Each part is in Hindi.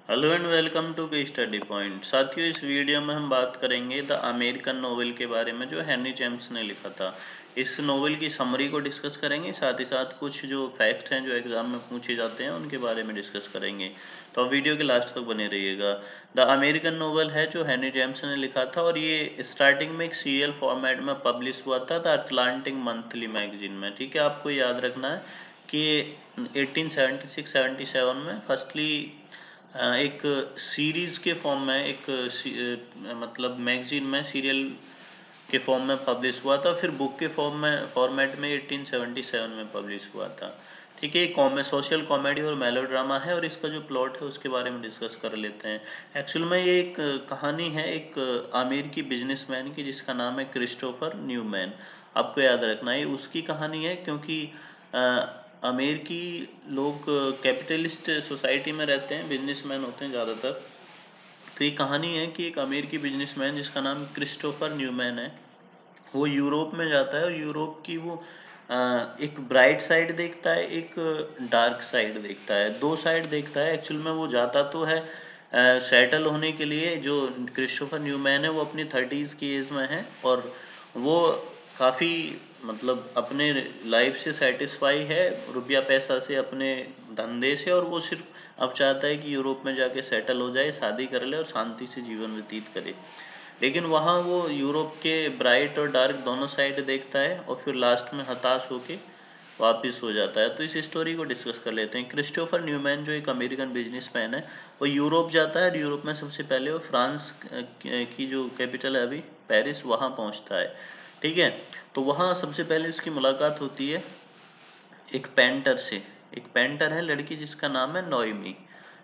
हेलो एंड वेलकम टू के स्टडी पॉइंट। साथियों, इस वीडियो में हम बात करेंगे द अमेरिकन नोवेल के बारे में जो हेनरी जेम्स ने लिखा था। इस नोवेल की समरी को डिस्कस करेंगे, साथ ही साथ कुछ जो फैक्ट हैं जो एग्जाम में पूछे जाते हैं उनके बारे में डिस्कस करेंगे। तो आप वीडियो के लास्ट तक बने रहिएगा। द अमेरिकन नोवेल है जो हेनरी जेम्स ने लिखा था और ये स्टार्टिंग में एक सीरियल फॉर्मेट में पब्लिश हुआ था द अटलांटिक मंथली मैगजीन में। ठीक है, आपको याद रखना है कि 1876-77 में फर्स्टली एक सीरीज के फॉर्म में मतलब मैगजीन में सीरियल के फॉर्म में पब्लिश हुआ था, फिर बुक के फॉर्मेट में 1877 में पब्लिश हुआ था। ठीक है, सोशल कॉमेडी और मेलोड्रामा है और इसका जो प्लॉट है उसके बारे में डिस्कस कर लेते हैं। एक्चुअल में ये एक कहानी है एक अमेरिकी बिजनेसमैन की जिसका नाम है क्रिस्टोफर न्यूमैन। आपको याद रखना है उसकी कहानी है, क्योंकि अमेरिकी लोग कैपिटलिस्ट सोसाइटी में रहते हैं, बिजनेसमैन होते हैं ज़्यादातर। तो ये कहानी है कि एक अमेरिकी बिजनेसमैन जिसका नाम क्रिस्टोफर न्यूमैन है, वो यूरोप में जाता है और यूरोप की वो एक ब्राइट साइड देखता है, एक डार्क साइड देखता है, दो साइड देखता है। एक्चुअल में वो जाता तो है सेटल होने के लिए। जो क्रिस्टोफर न्यूमैन है वो अपनी 30s की एज में है और वो काफ़ी मतलब अपने लाइफ से सेटिस्फाई है, रुपया पैसा से, अपने धंधे से, और वो सिर्फ अब चाहता है कि यूरोप में जाके सेटल हो जाए, शादी कर ले और शांति से जीवन व्यतीत करे। लेकिन वहाँ वो यूरोप के ब्राइट और डार्क दोनों साइड देखता है और फिर लास्ट में हताश होके वापस हो जाता है। तो इस स्टोरी को डिस्कस कर लेते हैं। क्रिस्टोफर न्यूमैन जो एक अमेरिकन बिजनेसमैन है, वो यूरोप जाता है और यूरोप में सबसे पहले वो फ्रांस की जो कैपिटल है अभी पेरिस, वहाँ पहुँचता है। ठीक है, तो वहाँ सबसे पहले उसकी मुलाकात होती है एक पेंटर से। एक पेंटर है लड़की जिसका नाम है नोएमी।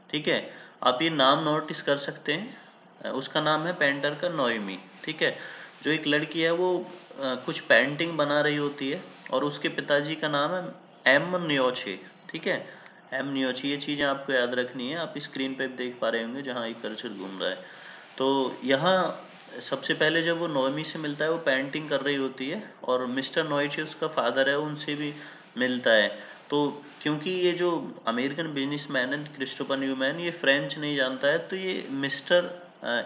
ठीक है, आप ये नाम नोटिस कर सकते हैं, उसका नाम है पेंटर का नोएमी। ठीक है, जो एक लड़की है वो कुछ पेंटिंग बना रही होती है और उसके पिताजी का नाम है एम नियोचे। ठीक है, एम नियोचे, ये चीज़ें आपको याद रखनी है। आप स्क्रीन पे देख पा रहे होंगे जहाँ एक कर्सर घूम रहा है। तो यहाँ सबसे पहले जब वो नोएमी से मिलता है, वो पेंटिंग कर रही होती है और मिस्टर नोएचे उसका फादर है, उनसे भी मिलता है। तो क्योंकि ये जो अमेरिकन बिजनेसमैन है क्रिस्टोफर न्यूमैन, ये फ्रेंच नहीं जानता है, तो ये मिस्टर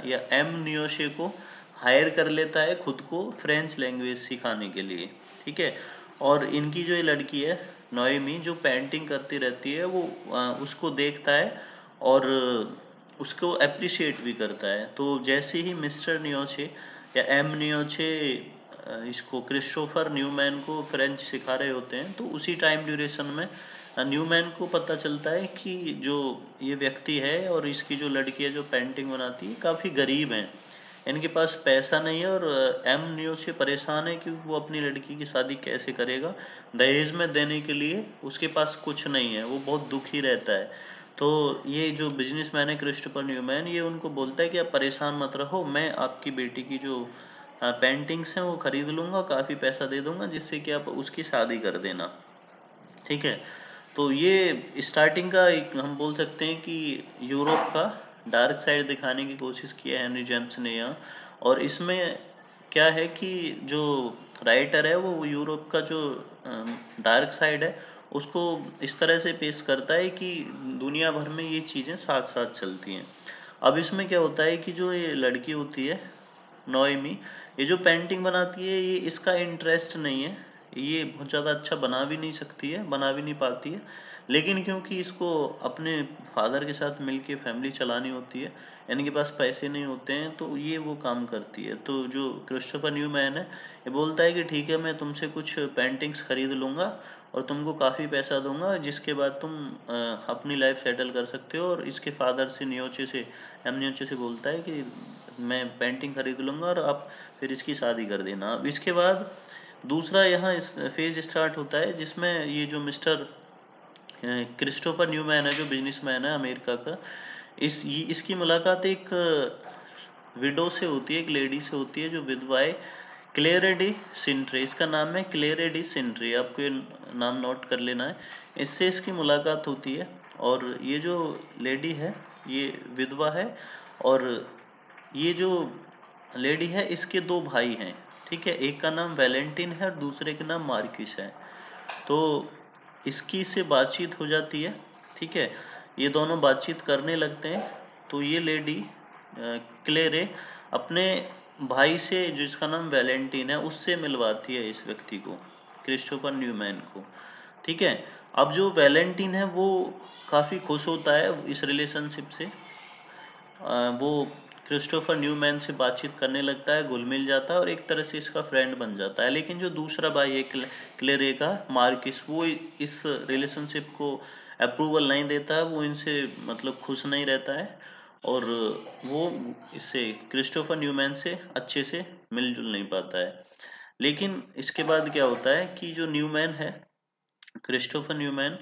या एम नियोशे को हायर कर लेता है खुद को फ्रेंच लैंग्वेज सिखाने के लिए। ठीक है, और इनकी जो ये लड़की है नोएमी, जो पेंटिंग करती रहती है, वो उसको देखता है और उसको अप्रिशिएट भी करता है। तो जैसे ही मिस्टर नियोचे या एम नियोचे इसको क्रिस्टोफर न्यूमैन को फ्रेंच सिखा रहे होते हैं, तो उसी टाइम ड्यूरेशन में न्यूमैन को पता चलता है कि जो ये व्यक्ति है और इसकी जो लड़की है जो पेंटिंग बनाती है, काफ़ी गरीब हैं, इनके पास पैसा नहीं है। और एम न्यू से परेशान है कि वो अपनी लड़की की शादी कैसे करेगा, दहेज में देने के लिए उसके पास कुछ नहीं है, वो बहुत दुखी रहता है। तो ये जो बिजनेसमैन है क्रिस्टोफर न्यूमैन, ये उनको बोलता है कि आप परेशान मत रहो, मैं आपकी बेटी की जो पेंटिंग्स हैं वो खरीद लूँगा, काफ़ी पैसा दे दूँगा, जिससे कि आप उसकी शादी कर देना। ठीक है, तो ये स्टार्टिंग का एक हम बोल सकते हैं कि यूरोप का डार्क साइड दिखाने की कोशिश की है हेनरी जेम्स ने यहाँ। और इसमें क्या है कि जो राइटर है वो यूरोप का जो डार्क साइड है उसको इस तरह से पेश करता है कि दुनिया भर में ये चीज़ें साथ साथ चलती हैं। अब इसमें क्या होता है कि जो ये लड़की होती है नोएमी, ये जो पेंटिंग बनाती है, ये इसका इंटरेस्ट नहीं है, ये बहुत ज़्यादा अच्छा बना भी नहीं सकती है, बना भी नहीं पाती है। लेकिन क्योंकि इसको अपने फादर के साथ मिलके फैमिली चलानी होती है, इनके पास पैसे नहीं होते हैं, तो ये वो काम करती है। तो जो क्रिस्टोफर न्यूमैन है, ये बोलता है कि ठीक है, मैं तुमसे कुछ पेंटिंग्स खरीद लूँगा और तुमको काफ़ी पैसा दूंगा, जिसके बाद तुम अपनी लाइफ सेटल कर सकते हो। और इसके फादर से एम नियोचे से बोलता है कि मैं पेंटिंग खरीद लूँगा और आप फिर इसकी शादी कर देना। अब इसके बाद दूसरा यहाँ फेज स्टार्ट होता है जिसमें ये जो मिस्टर क्रिस्टोफर न्यूमैन है, जो बिजनेसमैन है अमेरिका का, इसकी मुलाकात एक विडो से होती है, एक लेडी से होती है जो विधवा है, क्लेरे डी सिंट्रे, इसका नाम है क्लेरे डी सिंट्रे, आपको ये नाम नोट कर लेना है। इससे इसकी मुलाकात होती है और ये जो लेडी है ये विधवा है और ये जो लेडी है इसके दो भाई हैं। ठीक है, एक का नाम वैलेंटिन है और दूसरे का नाम मार्किस है। तो इसकी से बातचीत हो जाती है। ठीक है, ये दोनों बातचीत करने लगते हैं तो ये लेडी क्लेरे अपने भाई से, जिसका नाम वैलेंटीन है, उससे मिलवाती है इस व्यक्ति को, क्रिस्टोफर न्यूमैन को। ठीक है। अब जो वैलेंटीन है वो काफ़ी खुश होता है इस रिलेशनशिप से। वो क्रिस्टोफर न्यूमैन से बातचीत करने लगता है, घुल मिल जाता है और एक तरह से इसका फ्रेंड बन जाता है। लेकिन जो दूसरा भाई है क्लेरे का, मार्किस, वो इस रिलेशनशिप को अप्रूवल नहीं देता है, वो इनसे मतलब खुश नहीं रहता है और वो इससे क्रिस्टोफर न्यूमैन से अच्छे से मिलजुल नहीं पाता है। लेकिन इसके बाद क्या होता है कि जो न्यूमैन है, क्रिस्टोफर न्यूमैन,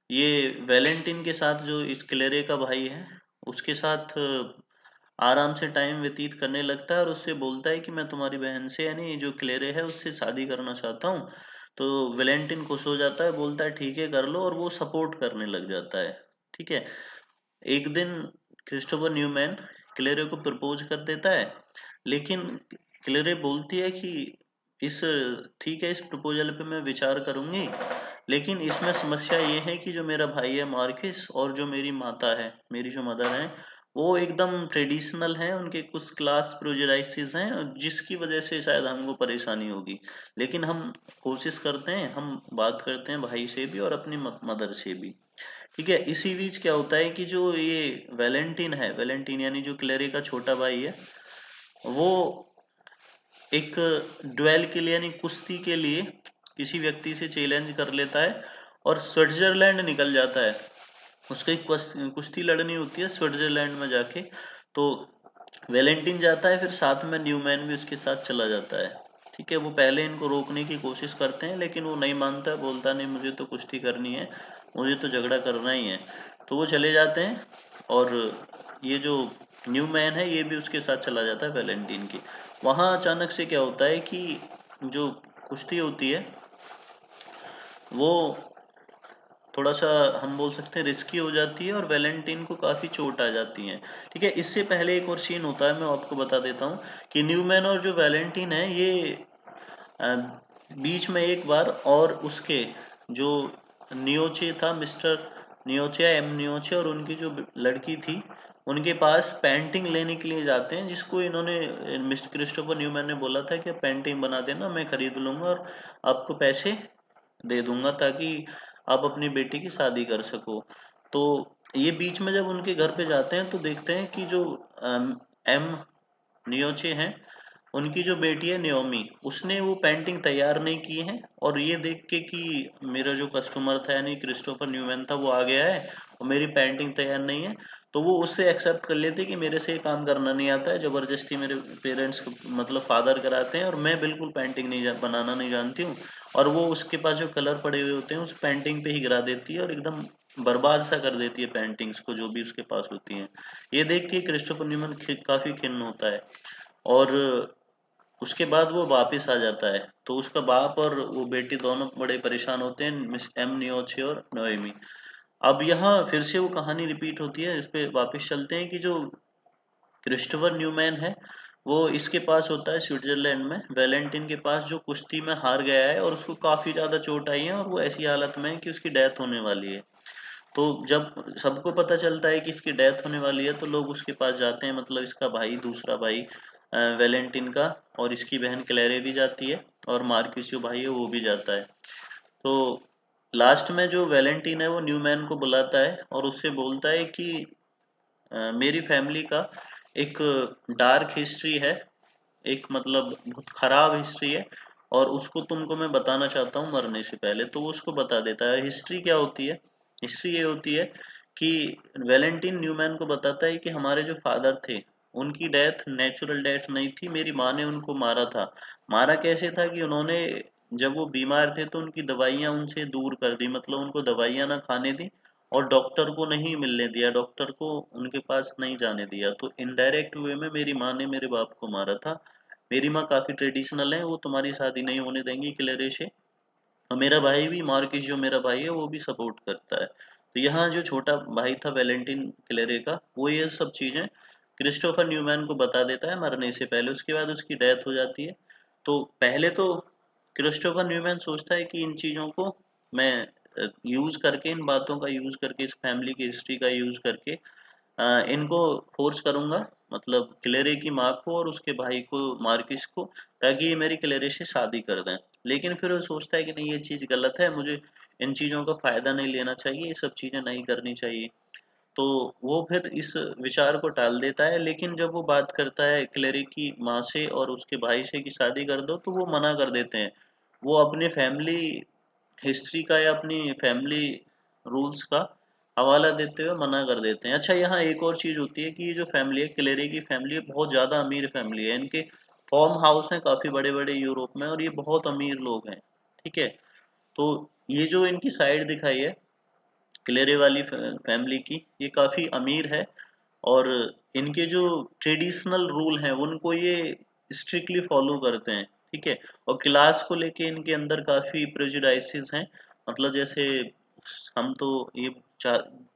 ये वैलेंटिन के साथ, जो इस क्लेरे का भाई है, उसके साथ आराम से टाइम व्यतीत करने लगता है और उससे बोलता है कि मैं तुम्हारी बहन से, यानी जो क्लेरे है, उससे शादी करना चाहता हूँ। तो वैलेंटिन खुश हो जाता है, बोलता है ठीक है कर लो, और वो सपोर्ट करने लग जाता है। ठीक है। एक दिन क्रिस्टोफर न्यूमैन क्लेरे को प्रपोज कर देता है, लेकिन क्लेरे बोलती है कि इस ठीक है, इस प्रपोजल पे मैं विचार करूंगी, लेकिन इसमें समस्या ये है कि जो मेरा भाई है मार्किस और जो मेरी माता है, मेरी जो मदर है, वो एकदम ट्रेडिशनल हैं, उनके कुछ क्लास प्रोजेडाइसिस हैं, जिसकी वजह से शायद हमको परेशानी होगी। लेकिन हम कोशिश करते हैं, हम बात करते हैं भाई से भी और अपनी मदर से भी। ठीक है। इसी बीच क्या होता है कि जो ये वैलेंटीन है, वैलेंटीन यानी जो क्लेरी का छोटा भाई है, वो एक ड्वेल के लिए, यानी कुश्ती के लिए किसी व्यक्ति से चैलेंज कर लेता है और स्विट्जरलैंड निकल जाता है। उसको एक कुश्ती लड़नी होती है स्विट्जरलैंड में जाके। तो वैलेंटीन जाता है, फिर साथ में न्यूमैन भी उसके साथ चला जाता है। ठीक है। वो पहले इनको रोकने की कोशिश करते हैं, लेकिन वो नहीं मानता, बोलता नहीं मुझे तो कुश्ती करनी है, मुझे तो झगड़ा करना ही है। तो वो चले जाते हैं और ये जो न्यूमैन है ये भी उसके साथ चला जाता है वैलेंटीन की। वहाँ अचानक से क्या होता है कि जो कुश्ती होती है वो थोड़ा सा, हम बोल सकते हैं, रिस्की हो जाती है और वैलेंटीन को काफ़ी चोट आ जाती है। ठीक है। इससे पहले एक और सीन होता है, मैं आपको बता देता हूँ कि न्यूमैन और जो वैलेंटीन है, ये अ, बीच में एक बार और उसके जो नियोचे था, मिस्टर नियोचे, एम नियोचे, और उनकी जो लड़की थी, उनके पास पेंटिंग लेने के लिए जाते हैं, जिसको इन्होंने, मिस्टर क्रिस्टोफर न्यूमैन ने बोला था कि पेंटिंग बना देना, मैं खरीद लूंगा और आपको पैसे दे दूंगा ताकि आप अपनी बेटी की शादी कर सको। तो ये बीच में जब उनके घर पे जाते हैं तो देखते हैं कि जो एम नियोचे हैं, उनकी जो बेटी है नियोमी, उसने वो पेंटिंग तैयार नहीं की है, और ये देख के कि मेरा जो कस्टमर था यानी क्रिस्टोफर न्यूमैन था, वो आ गया है और मेरी पेंटिंग तैयार नहीं है, तो वो उससे एक्सेप्ट कर लेते कि मेरे से ये काम करना नहीं आता है, जबरदस्ती मेरे पेरेंट्स मतलब फादर कराते हैं, और मैं बिल्कुल पेंटिंग नहीं बनाना नहीं जानती हूँ। और वो उसके पास जो कलर पड़े हुए होते हैं उस पेंटिंग पे ही गिरा देती है और एकदम बर्बाद सा कर देती है पेंटिंग्स को, जो भी उसके पास होती हैं। ये देख के क्रिस्टोफर न्यूमैन काफी खिन्न होता है और उसके बाद वो वापस आ जाता है। तो उसका बाप और वो बेटी दोनों बड़े परेशान होते हैं, मिस एम नियोचे और नोएमी। अब यहाँ फिर से वो कहानी रिपीट होती है, इस पे वापस चलते हैं कि जो क्रिस्टोफर न्यूमैन है, वो इसके पास होता है स्विट्जरलैंड में, वैलेंटिन के पास, जो कुश्ती में हार गया है और उसको काफी ज्यादा चोट आई है और वो ऐसी हालत में है कि उसकी डेथ होने वाली है। तो जब सबको पता चलता है कि इसकी डेथ होने वाली है, तो लोग उसके पास जाते हैं, मतलब इसका भाई, दूसरा भाई वैलेंटिन का, और इसकी बहन क्लेरे भी जाती है, और मार्क्यूस जो भाई है वो भी जाता है। तो लास्ट में जो वैलेंटिन है वो न्यूमैन को बुलाता है और उससे बोलता है कि मेरी फैमिली का एक डार्क हिस्ट्री है, एक मतलब बहुत खराब हिस्ट्री है, और उसको तुमको मैं बताना चाहता हूँ मरने से पहले। तो वो उसको बता देता है। हिस्ट्री क्या होती है? हिस्ट्री ये होती है कि वैलेंटीन न्यूमैन को बताता है कि हमारे जो फादर थे, उनकी डेथ नेचुरल डेथ नहीं थी, मेरी माँ ने उनको मारा था। मारा कैसे था कि उन्होंने, जब वो बीमार थे तो उनकी दवाइयाँ उनसे दूर कर दी, मतलब उनको दवाइयाँ ना खाने दी और डॉक्टर को नहीं मिलने दिया, डॉक्टर को उनके पास नहीं जाने दिया। तो इनडायरेक्ट वे में मेरी माँ ने मेरे बाप को मारा था। मेरी माँ काफी ट्रेडिशनल है, वो तुम्हारी शादी नहीं होने देंगी क्लेरे से। और मेरा भाई भी, मार्किस जो मेरा भाई है, वो भी सपोर्ट करता है। तो यहाँ जो छोटा भाई था वैलेंटिन क्लेरे का, वो ये सब चीजें क्रिस्टोफर न्यूमैन को बता देता है मरने से पहले। उसके बाद उसकी डेथ हो जाती है। तो पहले तो क्रिस्टोफर न्यूमैन सोचता है कि इन चीजों को मैं यूज करके, इन बातों का यूज करके, इस फैमिली की हिस्ट्री का यूज करके इनको फोर्स करूंगा, मतलब क्लेरे की माँ को और उसके भाई को मार्किस को, ताकि ये मेरी क्लेरे से शादी कर दें। लेकिन फिर वो सोचता है कि नहीं, ये चीज़ गलत है, मुझे इन चीज़ों का फायदा नहीं लेना चाहिए, ये सब चीज़ें नहीं करनी चाहिए। तो वो फिर इस विचार को टाल देता है। लेकिन जब वो बात करता है क्लेरी की माँ से और उसके भाई से कि शादी कर दो, तो वो मना कर देते हैं। वो अपने फैमिली हिस्ट्री का या अपनी फैमिली रूल्स का हवाला देते हुए मना कर देते हैं। अच्छा, यहाँ एक और चीज होती है कि ये जो फैमिली है, क्लेरी की फैमिली है, बहुत ज्यादा अमीर फैमिली है। इनके फार्म हाउस हैं काफी बड़े बड़े यूरोप में, और ये बहुत अमीर लोग हैं। ठीक है। तो ये जो इनकी साइड दिखाई है क्लेरे वाली फैमिली की, ये काफी अमीर है। और इनके जो ट्रेडिशनल रूल हैं उनको ये स्ट्रिक्टली फॉलो करते हैं। ठीक है। और क्लास को लेके इनके अंदर काफी प्रेजुडाइसेस हैं। मतलब जैसे हम तो ये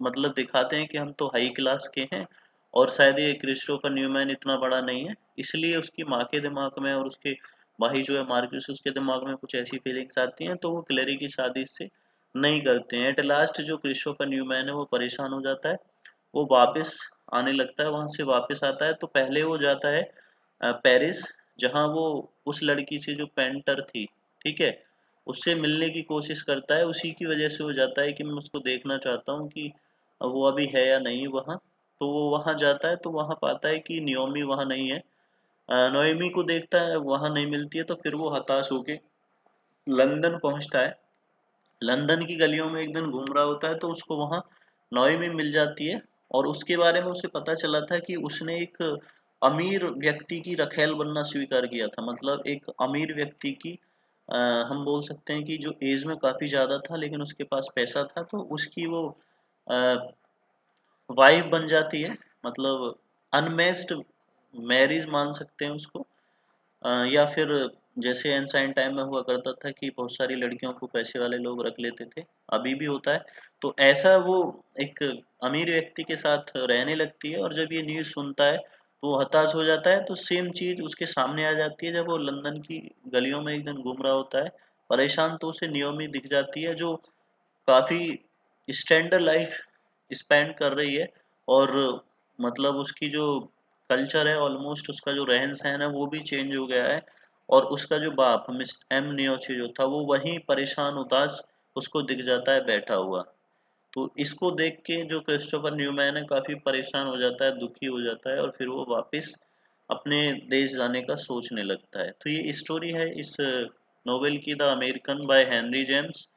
मतलब दिखाते हैं कि हम तो हाई क्लास के हैं, और शायद ये क्रिस्टोफर न्यूमैन इतना बड़ा नहीं है, इसलिए उसकी माँ के दिमाग में और उसके भाई जो है मार्क्यूस, उसके दिमाग में कुछ ऐसी फीलिंग्स आती हैं, तो वो क्लेरी की शादी से नहीं करते हैं। एट लास्ट जो क्रिस्टोफर न्यूमैन है वो परेशान हो जाता है, वो वापस आने लगता है, वहां से वापस आता है। तो पहले वो जाता है पेरिस, जहां वो उस लड़की से जो पेंटर थी, ठीक है, उससे मिलने की कोशिश करता है। उसी की वजह से हो जाता है कि मैं उसको देखना चाहता हूँ कि वो अभी है या नहीं वहाँ। तो वो वहाँ जाता है, तो वहाँ पाता है कि नियोमी वहाँ नहीं है। नोएमी को देखता है, वहाँ नहीं मिलती है, तो फिर वो हताश होके लंदन पहुँचता है। लंदन की गलियों में एक दिन घूम रहा होता है, तो उसको वहाँ नोएमी मिल जाती है। और उसके बारे में उसे पता चला था कि उसने एक अमीर व्यक्ति की रखेल बनना स्वीकार किया था। मतलब एक अमीर व्यक्ति की, हम बोल सकते हैं कि जो एज में काफी ज्यादा था लेकिन उसके पास पैसा था, तो उसकी वो वाइफ बन जाती है। मतलब अनमेच्ड मैरिज मान सकते हैं उसको। या फिर जैसे एंसाइन टाइम में हुआ करता था कि बहुत सारी लड़कियों को पैसे वाले लोग रख लेते थे, अभी भी होता है। तो ऐसा वो एक अमीर व्यक्ति के साथ रहने लगती है, और जब ये न्यूज़ सुनता है तो वो हताश हो जाता है। तो सेम चीज उसके सामने आ जाती है जब वो लंदन की गलियों में एक दिन घूम रहा होता है परेशान, तो उसे नियोमी दिख जाती है, जो काफी स्टैंडर्ड लाइफ स्पेंड कर रही है। और मतलब उसकी जो कल्चर है, ऑलमोस्ट उसका जो रहन सहन है वो भी चेंज हो गया है। और उसका जो बाप मिस्टर एम नियोची जो था, वो वहीं परेशान उदास उसको दिख जाता है बैठा हुआ। तो इसको देख के जो क्रिस्टोफर न्यूमैन है काफी परेशान हो जाता है, दुखी हो जाता है, और फिर वो वापस अपने देश जाने का सोचने लगता है। तो ये स्टोरी है इस नोवेल की, the American by Henry James.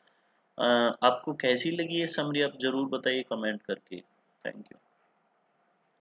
आपको कैसी लगी ये समरी, आप जरूर बताइए कमेंट करके।